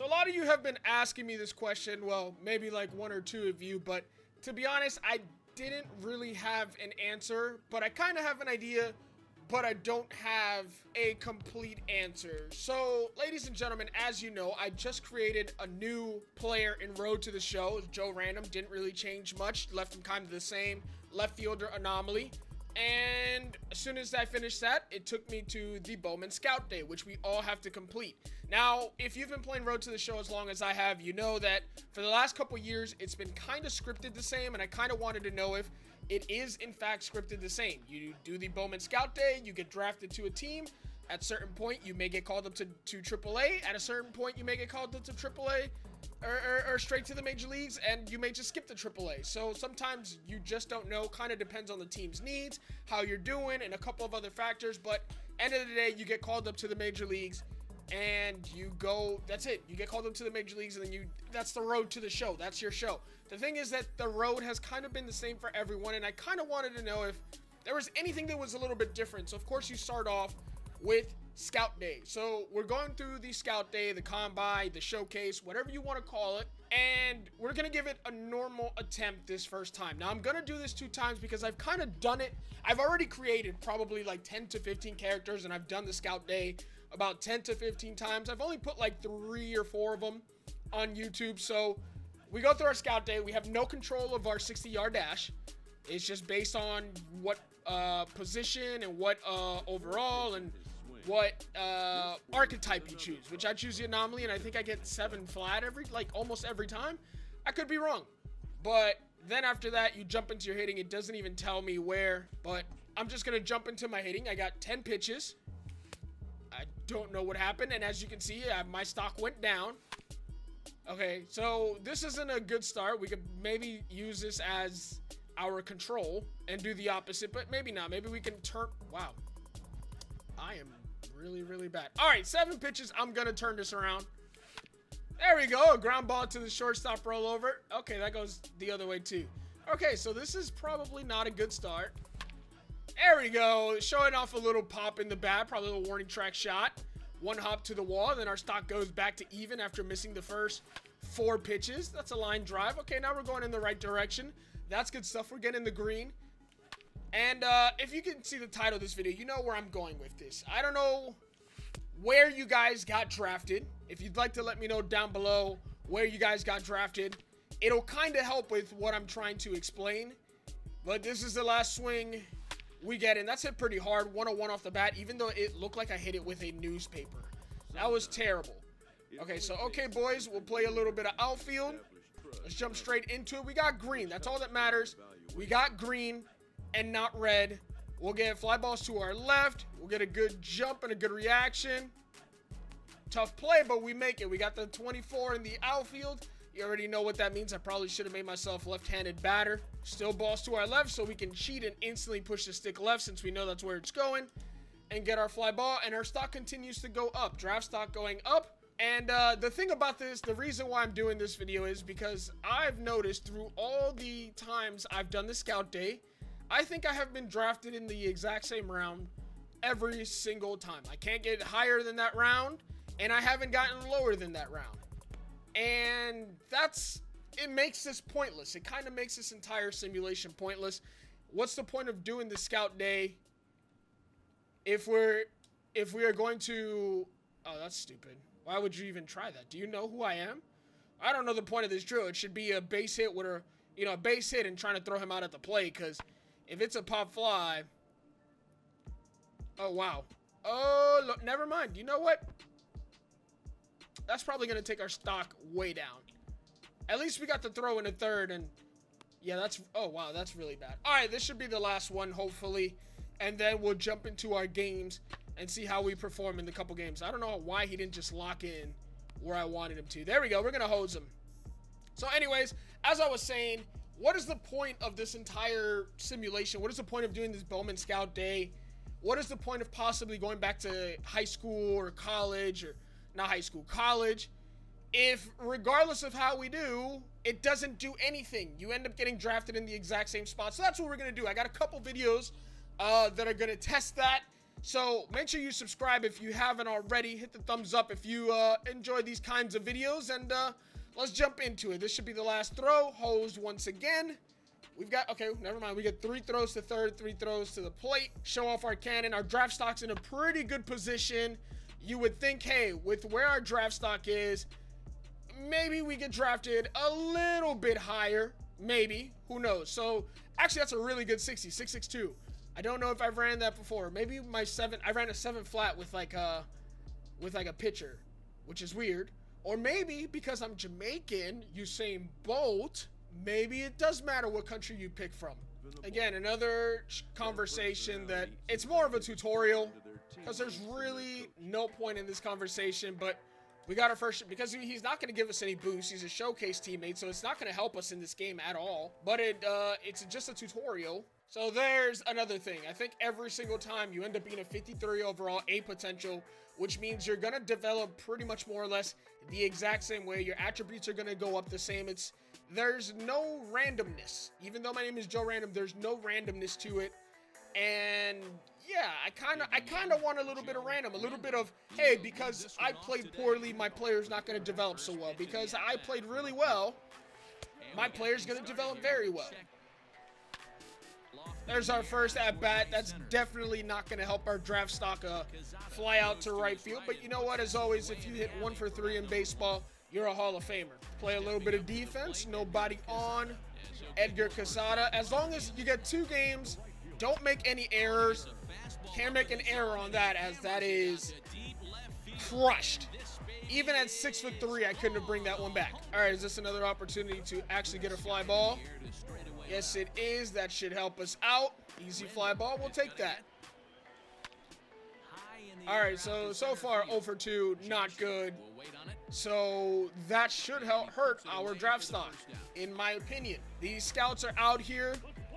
So a lot of you have been asking me this question, well, maybe like one or two of you, but to be honest, I didn't really have an answer, but I kind of have an idea, but I don't have a complete answer. So, ladies and gentlemen, as you know, I just created a new player in Road to the Show. Joe Random, didn't really change much, left him kind of the same, left fielder anomaly. And as soon as I finished that, it took me to the Bowman Scout Day, which we all have to complete. Now, if you've been playing Road to the Show as long as I have, you know that for the last couple years, it's been kind of scripted the same, and I kind of wanted to know if it is, in fact, scripted the same. You do the Bowman Scout Day, you get drafted to a team. At a certain point, you may get called up to AAA. At a certain point, you may get called up to AAA or straight to the major leagues, and you may just skip the AAA. So sometimes you just don't know. Kind of depends on the team's needs, how you're doing, and a couple of other factors. But end of the day, you get called up to the major leagues, and you go. That's it. You get called up to the major leagues, and then that's the road to the show. That's your show. The thing is that the road has kind of been the same for everyone, and I kind of wanted to know if there was anything that was a little bit different. So of course you start off with Scout Day. So we're going through the Scout Day, the Combine, the Showcase, whatever you want to call it, and we're going to give it a normal attempt this first time. Now I'm going to do this 2 times because I've kind of done it. I've already created probably like 10 to 15 characters, and I've done the Scout Day about 10 to 15 times. I've only put like 3 or 4 of them on YouTube. So we go through our Scout Day. We have no control of our 60-yard dash. It's just based on what position and what overall and what archetype you choose, which I choose the anomaly, and I think I get 7 flat almost every time. I could be wrong, but then after that you jump into your hitting. It doesn't even tell me where, but I'm just gonna jump into my hitting. I got 10 pitches. I don't know what happened, and as you can see, my stock went down. Okay, so this isn't a good start. We could maybe use this as our control and do the opposite, but maybe not. Maybe we can turn. Wow, I am really bad. All right, 7 pitches. I'm gonna turn this around. There we go. A ground ball to the shortstop rollover. Okay, that goes the other way too. Okay, so this is probably not a good start. There we go. Showing off a little pop in the bat, probably a little warning track shot. 1 hop to the wall, then our stock goes back to even after missing the first 4 pitches. That's a line drive. Okay, now we're going in the right direction. That's good stuff. We're getting the green. And if you can see the title of this video, you know where I'm going with this. I don't know where you guys got drafted. If you'd like to let me know down below where you guys got drafted, it'll kind of help with what I'm trying to explain. But this is the last swing we get in. That's hit pretty hard. 101 off the bat, even though it looked like I hit it with a newspaper. That was terrible. Okay, so, okay, boys, we'll play a little bit of outfield. Let's jump straight into it. We got green. That's all that matters. We got green and not red. We'll get fly balls to our left. We'll get a good jump and a good reaction. Tough play, but we make it. We got the 24 in the outfield. You already know what that means. I probably should have made myself left-handed batter. Still balls to our left, so we can cheat and instantly push the stick left since we know that's where it's going, and get our fly ball, and our stock continues to go up. Draft stock going up. And the thing about this, the reason why I'm doing this video is because I've noticed through all the times I've done the Scout Day, I think I have been drafted in the exact same round every single time. I can't get higher than that round, and I haven't gotten lower than that round. And it makes this pointless. It kind of makes this entire simulation pointless. What's the point of doing the Scout Day if we are going to... Oh, that's stupid. Why would you even try that? Do you know who I am? I don't know the point of this drill. It should be a base hit with a base hit and trying to throw him out at the plate, because if it's a pop fly... Oh, wow. Oh, look, never mind. You know what? That's probably going to take our stock way down. At least we got the throw in the third, and yeah, that's... Oh, wow, that's really bad. All right, this should be the last one, hopefully, and then we'll jump into our games and see how we perform in the couple games. I don't know why he didn't just lock in where I wanted him to. There we go. We're going to hose him. So anyways, as I was saying, what is the point of this entire simulation? What is the point of doing this Bowman Scout Day? What is the point of possibly going back to high school or college, or not high school, college, if regardless of how we do, it doesn't do anything? You end up getting drafted in the exact same spot. So that's what we're going to do. I got a couple videos that are going to test that. So make sure you subscribe if you haven't already. Hit the thumbs up if you enjoy these kinds of videos. And let's jump into it. This should be the last throw. Hosed once again. We've got, okay, never mind. We get 3 throws to third, 3 throws to the plate. Show off our cannon. Our draft stock's in a pretty good position. You would think, hey, with where our draft stock is, maybe we get drafted a little bit higher. Maybe. Who knows? So, actually, that's a really good 60. 6.62. I don't know if I've ran that before. Maybe my 7, I ran a 7 flat with like a pitcher, which is weird. Or maybe because I'm Jamaican, Usain Bolt, maybe it does matter what country you pick from. Again, another conversation that it's more of a tutorial because there's really no point in this conversation, but we got our first, because he's not going to give us any boost. He's a showcase teammate, so it's not going to help us in this game at all, but it's just a tutorial. So there's another thing. I think every single time you end up being a 53 overall, A potential, which means you're going to develop pretty much more or less the exact same way. Your attributes are going to go up the same. There's no randomness. Even though my name is Joe Random, there's no randomness to it. And yeah, I kind of want a little bit of random, a little bit of, hey, because I played poorly, my player's not going to develop so well. Because I played really well, my player's going to develop very well. There's our first at-bat. That's definitely not going to help our draft stock fly out to right field. But you know what? As always, if you hit 1 for 3 in baseball, you're a Hall of Famer. Play a little bit of defense. Nobody on. Edgar Quesada. As long as you get 2 games, don't make any errors. Can't make an error on that, as that is crushed. Even at 6'3", I couldn't bring that one back. All right, is this another opportunity to actually get a fly ball? Yes, it is. That should help us out. Easy fly ball. We'll take that. All right, so far 0 for 2, not good. So that should hurt our draft stock, in my opinion. These scouts are out here.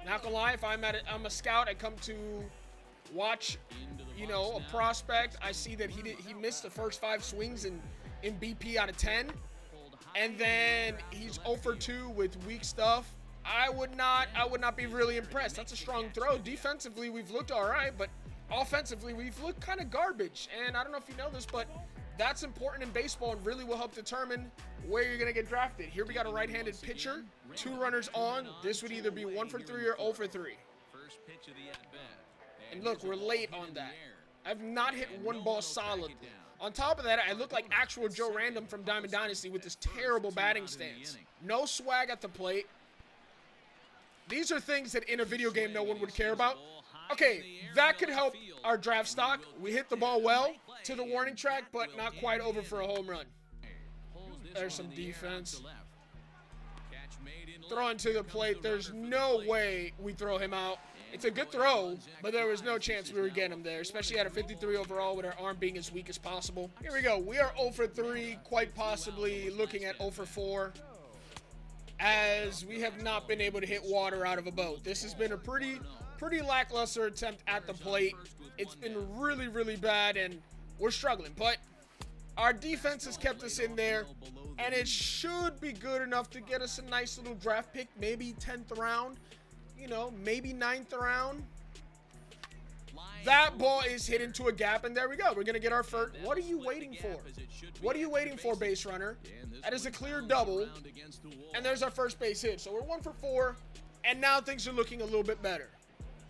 Not gonna lie, if I'm a scout, I come to watch, you know, a prospect. I see that he missed the first 5 swings in BP out of 10, and then he's 0 for 2 with weak stuff. I would not be really impressed. That's a strong throw. Defensively, we've looked all right, but offensively, we've looked kind of garbage. And I don't know if you know this, but that's important in baseball and really will help determine where you're going to get drafted. Here we got a right-handed pitcher, 2 runners on. This would either be 1 for 3 or 0 for 3. And look, we're late on that. I've not hit 1 ball solidly. On top of that, I look like actual Joe Random from Diamond Dynasty with this terrible batting stance. No swag at the plate. These are things that in a video game no one would care about. Okay, that could help our draft stock. We hit the ball well to the warning track, but not quite over for a home run. There's some defense. Throwing to the plate. There's no way we throw him out. It's a good throw, but there was no chance we were getting him there, especially at a 53 overall with our arm being as weak as possible. Here we go. We are 0 for 3, quite possibly looking at 0 for 4. As we have not been able to hit water out of a boat. This has been a pretty lackluster attempt at the plate. It's been really, really bad, and we're struggling. But our defense has kept us in there, and it should be good enough to get us a nice little draft pick, maybe 10th round, you know, maybe 9th round. That ball is hit into a gap, and there we go. We're going to get our first. What are you waiting for? What are you waiting for, base runner? That is a clear double, and there's our first base hit. So we're 1 for 4, and now things are looking a little bit better.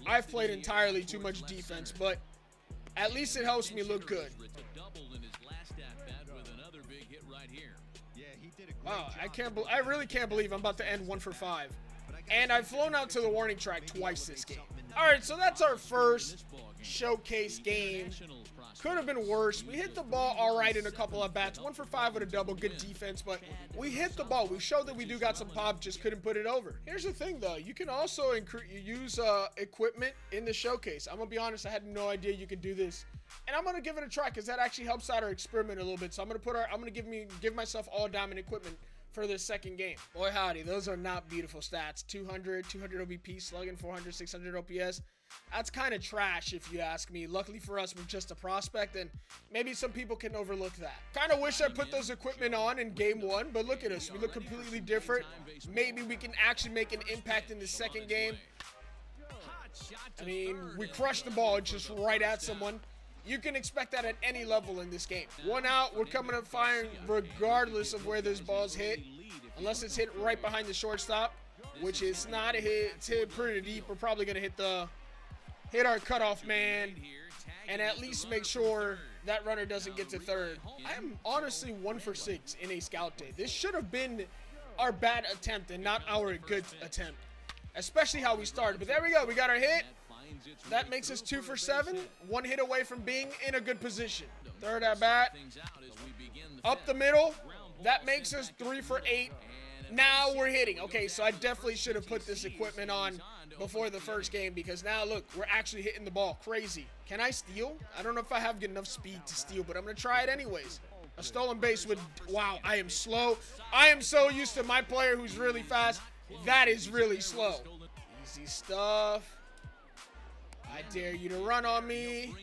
I've played entirely too much defense, but at least it helps me look good. Wow, I really can't believe I'm about to end 1 for 5. And I've flown out to the warning track twice this game. All right, so that's our first showcase game. Could have been worse. We hit the ball all right in a couple of bats. 1 for 5 with a double, good defense, but we hit the ball. We showed that we do got some pop, just couldn't put it over. Here's the thing, though. You can also use equipment in the showcase. I'm going to be honest, I had no idea you could do this. And I'm going to give it a try because that actually helps out our experiment a little bit. So I'm going to give myself all diamond equipment for this second game. Boy, howdy, those are not beautiful stats. 200 OBP, slugging 400, 600 OPS. That's kind of trash if you ask me. Luckily for us, we're just a prospect, and maybe some people can overlook that. Kind of wish I put those equipment on in game 1, but look at us. We look completely different. Maybe we can actually make an impact in the second game. I mean, we crushed the ball just right at someone. You can expect that at any level in this game. One out, we're coming up firing regardless of where this ball's hit. Unless it's hit right behind the shortstop, which is not a hit. It's hit pretty deep. We're probably going to hit our cutoff man and at least make sure that runner doesn't get to third. I'm honestly 1 for 6 in a scout day. This should have been our bad attempt and not our good attempt, especially how we started. But there we go. We got our hit. That makes us 2 for 7. 1 hit away from being in a good position. Third at bat. Up the middle. That makes us 3 for 8. Now we're hitting. Okay, so I definitely should have put this equipment on before the first game, because now look, we're actually hitting the ball. Crazy. Can I steal? I don't know if I have enough speed to steal, but I'm going to try it anyways. A stolen base would... Wow, I am slow. I am so used to my player who's really fast. That is really slow. Easy stuff. I dare you to run on me.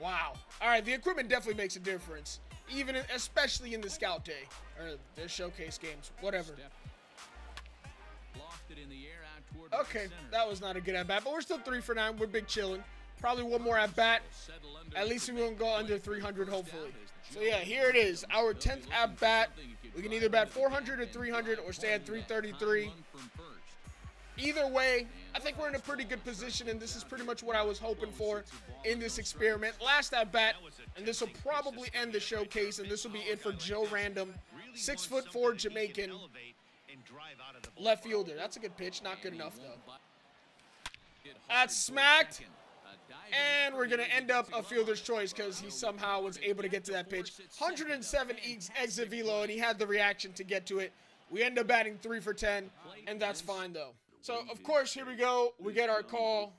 Wow. All right, the equipment definitely makes a difference, even especially in the scout day or the showcase games, whatever. Okay, that was not a good at bat, but we're still 3 for 9. We're big chilling. Probably one more at bat. At least we won't go under 300, hopefully. So yeah, here it is, our 10th at bat. We can either bat 400 or 300 or stay at 333. Either way, I think we're in a pretty good position, and this is pretty much what I was hoping for in this experiment. Last at bat, and this will probably end the showcase, and this will be it for Joe Random, 6'4" Jamaican left fielder. That's a good pitch, not good enough though. That's smacked, and we're gonna end up a fielder's choice because he somehow was able to get to that pitch. 107 exit velo, and he had the reaction to get to it. We end up batting 3 for 10, and that's fine though. So, of course, here we go. We get our call.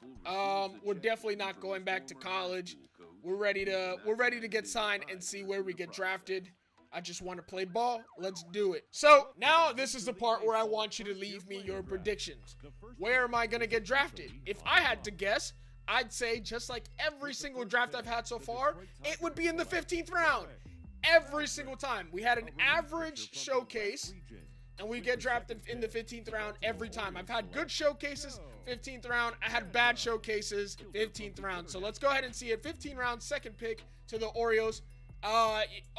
We're definitely not going back to college. We're ready to get signed and see where we get drafted. I just want to play ball. Let's do it. So, now this is the part where I want you to leave me your predictions. Where am I going to get drafted? If I had to guess, I'd say just like every single draft I've had so far, it would be in the 15th round. Every single time. We had an average showcase, and we get drafted in the 15th round every time. I've had good showcases, 15th round. I had bad showcases, 15th round. So let's go ahead and see it. 15th round, second pick to the Orioles.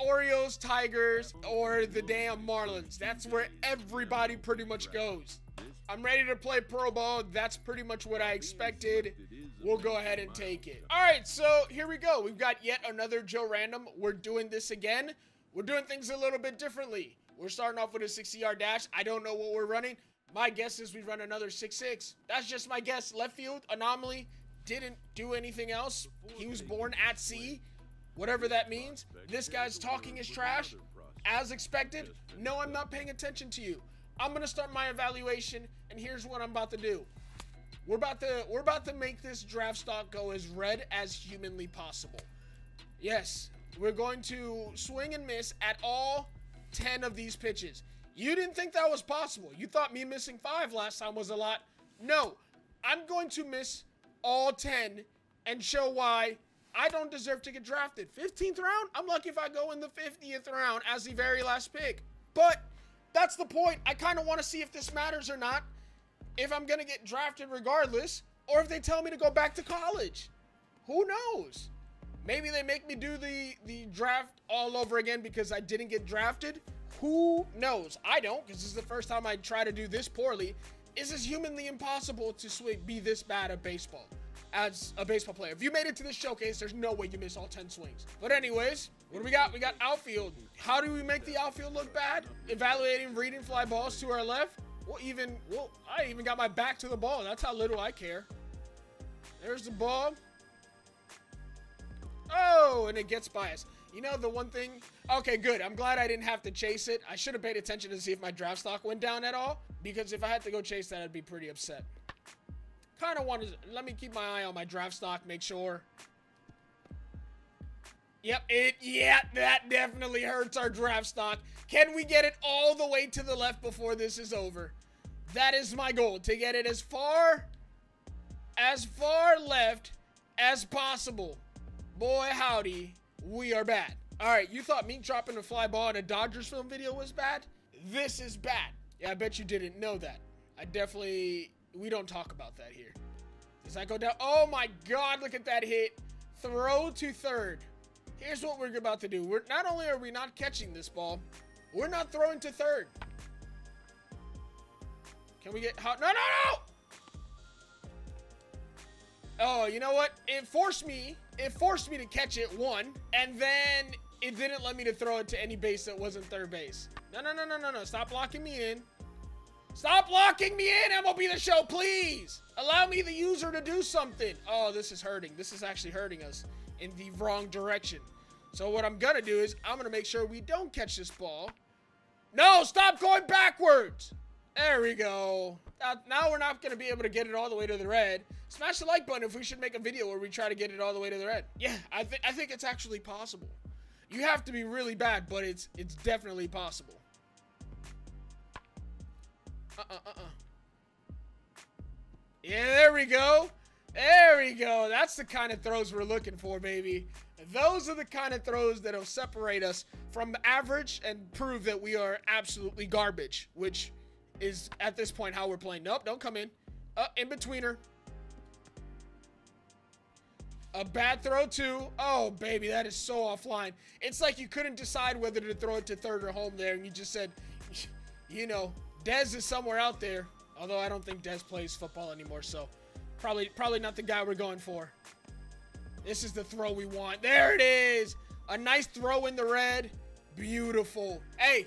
Orioles, Tigers, or the damn Marlins. That's where everybody pretty much goes. I'm ready to play pro ball. That's pretty much what I expected. We'll go ahead and take it. All right, so here we go. We've got yet another Joe Random. We're doing this again. We're doing things a little bit differently. We're starting off with a 60-yard dash. I don't know what we're running. My guess is we run another 6'6". That's just my guess. Left field, anomaly, didn't do anything else. He was born at sea, whatever that means. This guy's talking his trash, as expected. No, I'm not paying attention to you. I'm going to start my evaluation, and here's what I'm about to do. We're about to make this draft stock go as red as humanly possible. Yes, we're going to swing and miss at all 10 of these pitches. You didn't think that was possible. You thought me missing 5 last time was a lot. No, I'm going to miss all 10 and show why I don't deserve to get drafted. 15th round? I'm lucky if I go in the 50th round as the very last pick. But that's the point. I kind of want to see if this matters or not. If I'm going to get drafted regardless, or if they tell me to go back to college. Who knows? Maybe they make me do the draft all over again because I didn't get drafted. Who knows? I don't, because this is the first time I try to do this poorly. Is this humanly impossible to be this bad at baseball as a baseball player? If you made it to this showcase, there's no way you miss all 10 swings. But anyways, what do we got? We got outfield. How do we make the outfield look bad? Evaluating, reading fly balls to our left. I even got my back to the ball. That's how little I care. There's the ball. Oh, and it gets by us. You know, the one thing... Okay, good. I'm glad I didn't have to chase it. I should have paid attention to see if my draft stock went down at all, because if I had to go chase that, I'd be pretty upset. Kind of want to... Let me keep my eye on my draft stock, make sure. Yep, that definitely hurts our draft stock. Can we get it all the way to the left before this is over? That is my goal, to get it as far left as possible. Boy, howdy, we are bad. All right, you thought me dropping a fly ball in a Dodgers film video was bad? This is bad. Yeah, I bet you didn't know that. We don't talk about that here. Does that go down? Oh my God, look at that hit. Throw to third. Here's what we're about to do. Not only are we not catching this ball, we're not throwing to third. Can we get no, no, no! Oh, you know what? It forced me to catch it, one, and then it didn't let me to throw it to any base that wasn't third base. No, no, no, no, no, no. Stop locking me in. Stop locking me in, MLB The Show, please. Allow me, the user, to do something. Oh, this is hurting. This is actually hurting us in the wrong direction. So what I'm going to do is I'm going to make sure we don't catch this ball. No, stop going backwards. There we go. Now we're not going to be able to get it all the way to the red. Smash the like button if we should make a video where we try to get it all the way to the red. Yeah, I think it's actually possible. You have to be really bad, but it's definitely possible. Yeah, there we go. There we go. That's the kind of throws we're looking for, baby. Those are the kind of throws that'll separate us from average and prove that we are absolutely garbage, which is at this point how we're playing. Nope, don't come in. In-betweener. A bad throw too. Oh, baby, that is so offline. It's like you couldn't decide whether to throw it to third or home there, and you just said, you know, Dez is somewhere out there. Although I don't think Dez plays football anymore, so probably not the guy we're going for. This is the throw we want. There it is. A nice throw in the red. Beautiful. Hey,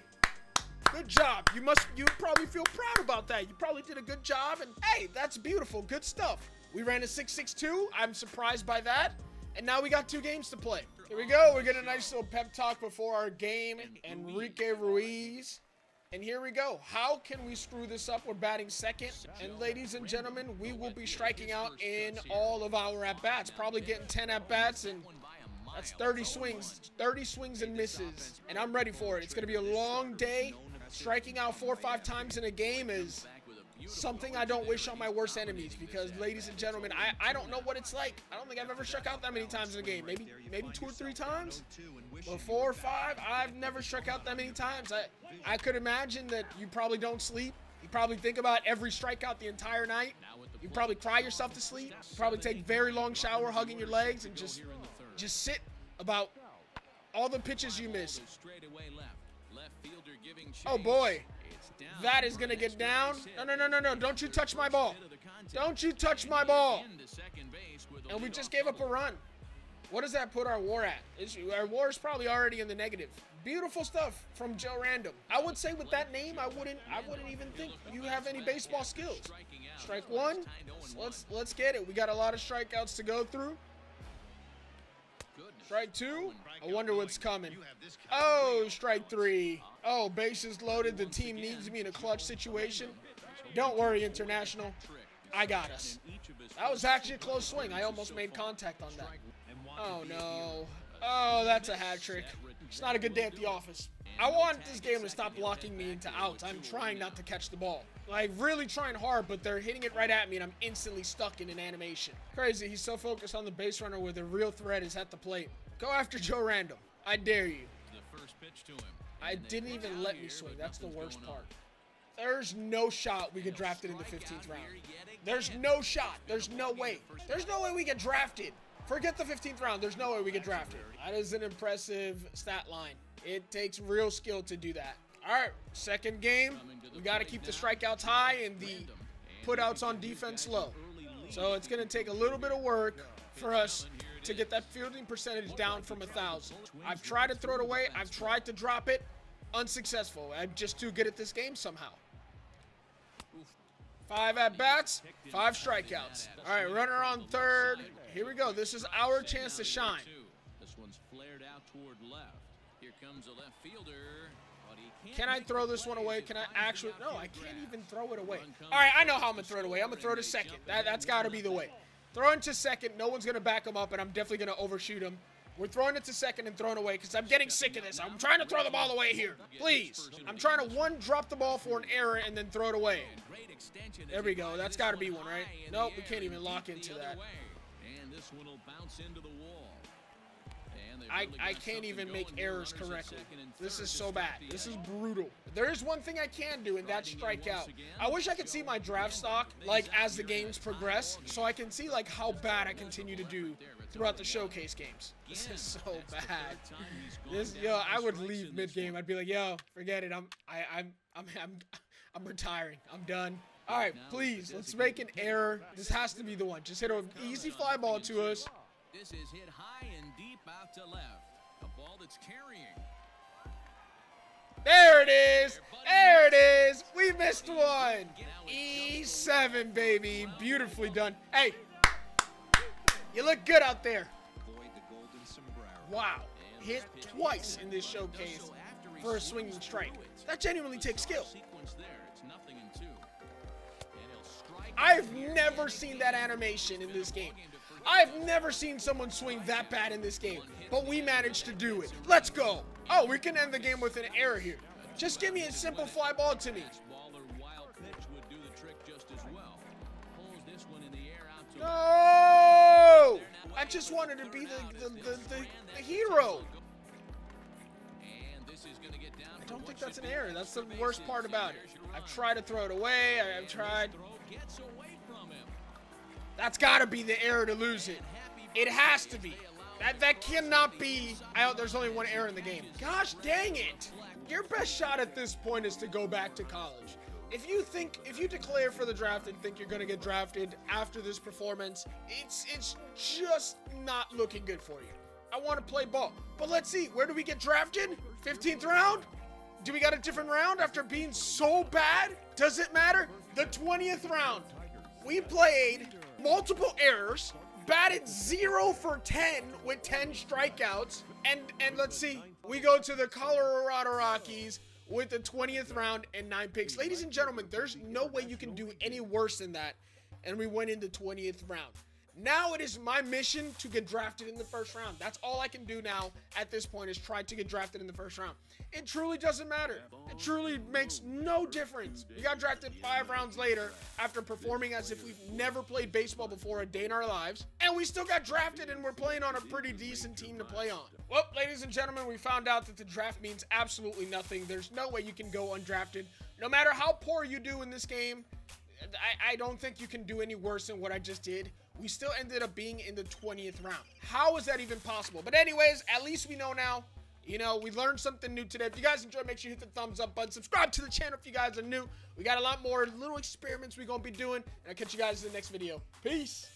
good job. You probably feel proud about that. You probably did a good job, and hey, that's beautiful. Good stuff. We ran a 6.62. I'm surprised by that. And now we got 2 games to play. Here we go. We're getting a nice little pep talk before our game. Enrique Ruiz. And here we go. How can we screw this up? We're batting second. And ladies and gentlemen, we will be striking out in all of our at-bats. Probably getting 10 at-bats, and that's 30 swings. 30 swings and misses. And I'm ready for it. It's going to be a long day. Striking out 4 or 5 times in a game is something I don't wish on my worst enemies, because, ladies and gentlemen, I don't know what it's like. I don't think I've ever struck out that many times in a game. Maybe 2 or 3 times. But 4 or 5, I've never struck out that many times. I could imagine that you probably don't sleep. You probably think about every strikeout the entire night. You probably cry yourself to sleep. You probably take very long shower, hugging your legs, and just sit about all the pitches you miss. Oh boy. That is going to get down. No, no, no, no, no. Don't you touch my ball. Don't you touch my ball. And we just gave up a run. What does that put our WAR at? Our WAR is probably already in the negative. Beautiful stuff from Joe Random. I would say with that name, I wouldn't even think you have any baseball skills. Strike 1. Let's get it. We got a lot of strikeouts to go through. Strike 2. I wonder what's coming. Oh, strike 3. Oh, bases loaded. The team needs me in a clutch situation. Don't worry, International. I got us. That was actually a close swing. I almost made contact on that. Oh, no. Oh, that's a hat trick. It's not a good day at the office. I want this game to stop locking me into outs. I'm trying not to catch the ball. Like, really trying hard, but they're hitting it right at me, and I'm instantly stuck in an animation. Crazy. He's so focused on the base runner where the real threat is at the plate. Go after Joe Random. I dare you. I didn't even let me swing. That's the worst part. There's no shot we get drafted in the 15th round. There's no shot. There's no way. There's no way we get drafted. Forget the 15th round. There's no way we get drafted. That is an impressive stat line. It takes real skill to do that. All right, second game. We got to keep the strikeouts high and the putouts on defense low. So it's going to take a little bit of work for us to get that fielding percentage down from 1,000. I've tried to throw it away. I've tried to drop it. Unsuccessful. I'm just too good at this game somehow. 5 at-bats, 5 strikeouts. All right, runner on third. Here we go. This is our chance to shine. This one's flared out toward left. Here comes a left fielder. Can I throw this one away? Can I actually? No, I can't even throw it away. All right, I know how I'm going to throw it away. I'm going to throw to second. That's got to be the way. Throw it to second. No one's going to back him up, and I'm definitely going to overshoot him. We're throwing it to second and throwing away because I'm getting sick of this. I'm trying to throw the ball away here. Please. I'm trying to, drop the ball for an error and then throw it away. There we go. That's got to be one, right? Nope, we can't even lock into that. And this one will bounce into the wall. I can't even make errors correctly. This is so bad. This is brutal. There is one thing I can do, and that's strike out. I wish I could see my draft stock, like, as the games progress, so I can see, like, how bad I continue to do throughout the showcase games. This is so bad. Yo, I would leave mid-game. I'd be like, yo, forget it. I'm retiring. I'm done. All right, please, let's make an error. This has to be the one. Just hit an easy fly ball to us. This is hit high and deep out to left. A ball that's carrying. There it is. There it is. We missed one. E7, baby. Beautifully done. Hey, you look good out there. Wow. Hit twice in this showcase for a swinging strike. That genuinely takes skill. I've never seen that animation in this game. I've never seen someone swing that bad in this game, but we managed to do it. Let's go. Oh, we can end the game with an error here. Just give me a simple fly ball to me. No! I just wanted to be the hero. I don't think that's an error. That's the worst part about it. I've tried to throw it away. I've tried. That's got to be the error to lose it. It has to be. That cannot be. There's only one error in the game. Gosh dang it. Your best shot at this point is to go back to college. If you declare for the draft and think you're going to get drafted after this performance, it's just not looking good for you. I want to play ball. But let's see. Where do we get drafted? 15th round? Do we got a different round after being so bad? Does it matter? The 20th round. We played multiple errors, batted 0 for 10 with 10 strikeouts, and let's see, we go to the Colorado Rockies with the 20th round and 9 picks. Ladies and gentlemen, there's no way you can do any worse than that, and we went in the 20th round. Now it is my mission to get drafted in the first round. That's all I can do now at this point is try to get drafted in the first round. It truly doesn't matter. It truly makes no difference. We got drafted 5 rounds later after performing as if we've never played baseball before a day in our lives. And we still got drafted and we're playing on a pretty decent team to play on. Well, ladies and gentlemen, we found out that the draft means absolutely nothing. There's no way you can go undrafted. No matter how poor you do in this game, I don't think you can do any worse than what I just did. We still ended up being in the 20th round. How is that even possible? But anyways, at least we know now. You know, we learned something new today. If you guys enjoyed, make sure you hit the thumbs up button. Subscribe to the channel if you guys are new. We got a lot more little experiments we're going to be doing. And I'll catch you guys in the next video. Peace.